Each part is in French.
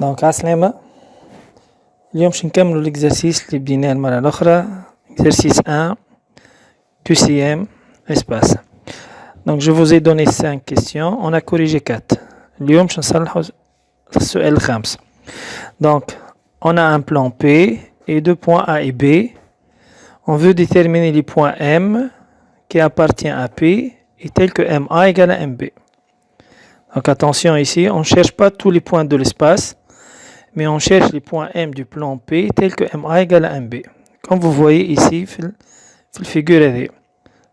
دونك عسلامة. اليوم باش نكملو l'exercice اللي بديناه المرة الأخرى. Exercice 1 QCM espace. Donc je vous ai donné 5 questions, on a corrigé 4. اليوم باش نصلحو السؤال الخامس. Donc on a un plan P et deux points A et B. On veut déterminer les points M qui appartiennent à P et tel que MA égale à MB. Donc attention ici, on ne cherche pas tous les points de l'espace, mais on cherche les points M du plan P tels que MA égale à MB. Comme vous voyez ici, la figure,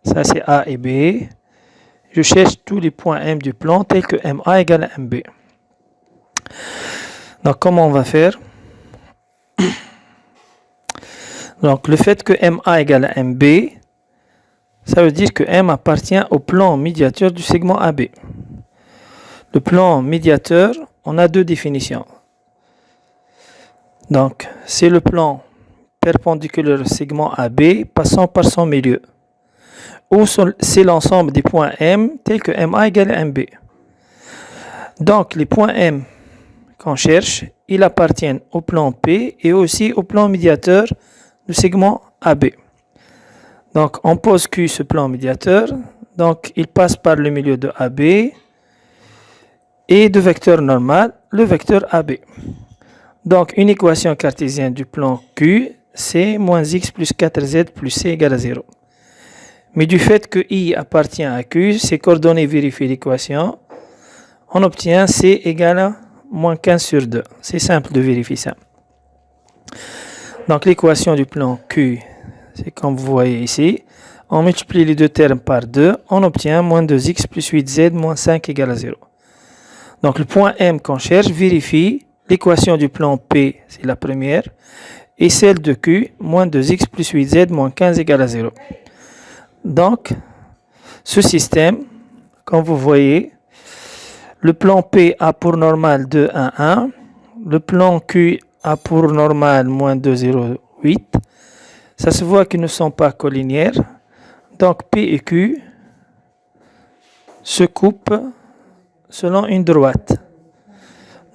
ça c'est A et B. Je cherche tous les points M du plan tels que MA égale à MB. Donc comment on va faire? Donc le fait que MA égale à MB, ça veut dire que M appartient au plan médiateur du segment AB. Le plan médiateur, on a deux définitions. Donc, c'est le plan perpendiculaire au segment AB passant par son milieu. Ou c'est l'ensemble des points M tels que MA égale à MB. Donc, les points M qu'on cherche, ils appartiennent au plan P et aussi au plan médiateur du segment AB. Donc, on pose Q ce plan médiateur. Donc, il passe par le milieu de AB et de vecteur normal, le vecteur AB. Donc, une équation cartésienne du plan Q, c'est moins x plus 4z plus c égale à 0. Mais du fait que I appartient à Q, ces coordonnées vérifient l'équation, on obtient c égale à moins 15 sur 2. C'est simple de vérifier ça. Donc, l'équation du plan Q, c'est comme vous voyez ici. On multiplie les deux termes par 2, on obtient moins 2x plus 8z moins 5 égale à 0. Donc, le point M qu'on cherche vérifie l'équation du plan P, c'est la première, et celle de Q, moins 2x plus 8z moins 15 égale à 0. Donc, ce système, comme vous voyez, le plan P a pour normal 2, 1, 1. Le plan Q a pour normal moins 2, 0, 8. Ça se voit qu'ils ne sont pas collinières. Donc, P et Q se coupent selon une droite.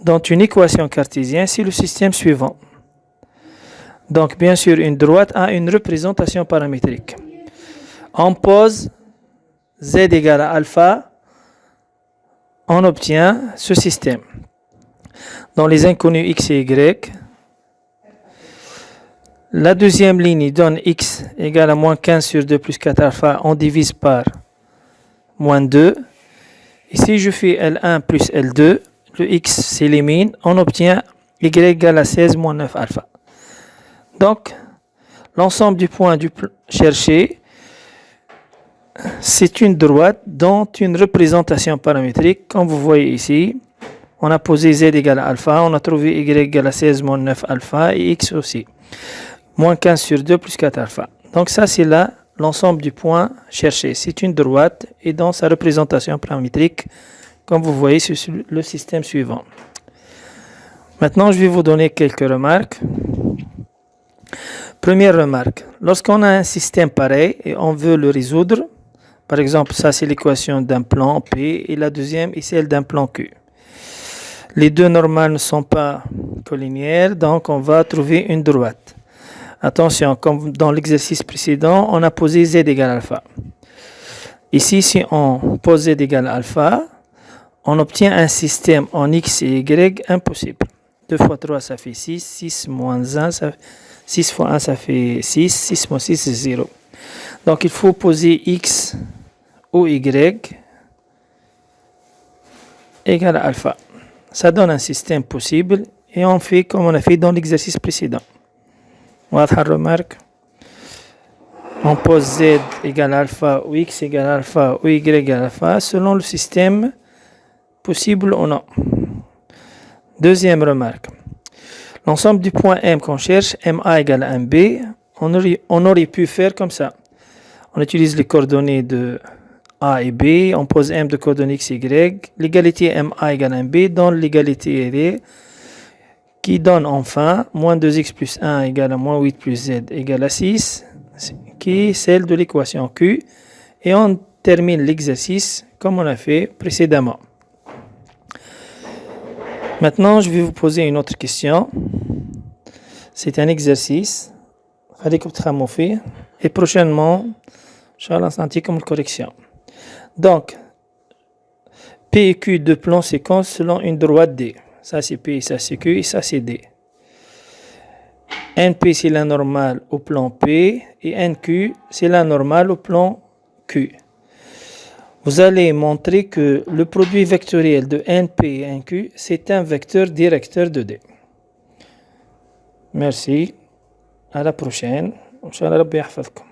Dans une équation cartésienne, c'est le système suivant. Donc, bien sûr, une droite a une représentation paramétrique. On pose z égale à alpha, on obtient ce système. Dans les inconnus x et y, la deuxième ligne donne x égale à moins 15 sur 2 plus 4 alpha, on divise par moins 2. Ici, je fais L1 plus L2, le x s'élimine, on obtient y égale à 16 moins 9 alpha. Donc, l'ensemble du point cherché, c'est une droite dont une représentation paramétrique, comme vous voyez ici. On a posé z égale à alpha, on a trouvé y égale à 16 moins 9 alpha et x aussi. Moins 15 sur 2 plus 4 alpha. Donc ça, c'est là l'ensemble du point cherché. C'est une droite et dans sa représentation paramétrique, comme vous voyez, c'est le système suivant. Maintenant, je vais vous donner quelques remarques. Première remarque, lorsqu'on a un système pareil et on veut le résoudre, par exemple, ça c'est l'équation d'un plan P et la deuxième est celle d'un plan Q. Les deux normales ne sont pas collinières, donc on va trouver une droite. Attention, comme dans l'exercice précédent, on a posé z égale alpha. Ici, si on pose z égale alpha, on obtient un système en x et y impossible. 2 fois 3, ça fait 6. 6 moins 1, 6 fois 1, ça fait 6. 6 moins 6, c'est 0. Donc, il faut poser x ou y égale à alpha. Ça donne un système possible et on fait comme on a fait dans l'exercice précédent. واضحة remarque. On pose z égale alpha ou x égale alpha ou y égale alpha selon le système possible ou non. Deuxième remarque. L'ensemble du point M qu'on cherche, MA égale à MB, on aurait pu faire comme ça. On utilise les coordonnées de A et B, on pose M de coordonnées x, y. L'égalité MA égale à MB donne l'égalité RD qui donne enfin moins 2x plus 1 égale à moins 8 plus z égale à 6, qui est celle de l'équation Q. Et on termine l'exercice comme on a fait précédemment. Maintenant, je vais vous poser une autre question. C'est un exercice. Et prochainement, Inch'Allah, c'est comme correction. Donc, P et Q de plan séquence selon une droite D. Ça c'est P, ça c'est Q et ça c'est D. NP c'est la normale au plan P et NQ c'est la normale au plan Q. Vous allez montrer que le produit vectoriel de NP et NQ c'est un vecteur directeur de D. Merci. À la prochaine. Inch'Allah, Rabbi yahfazkum.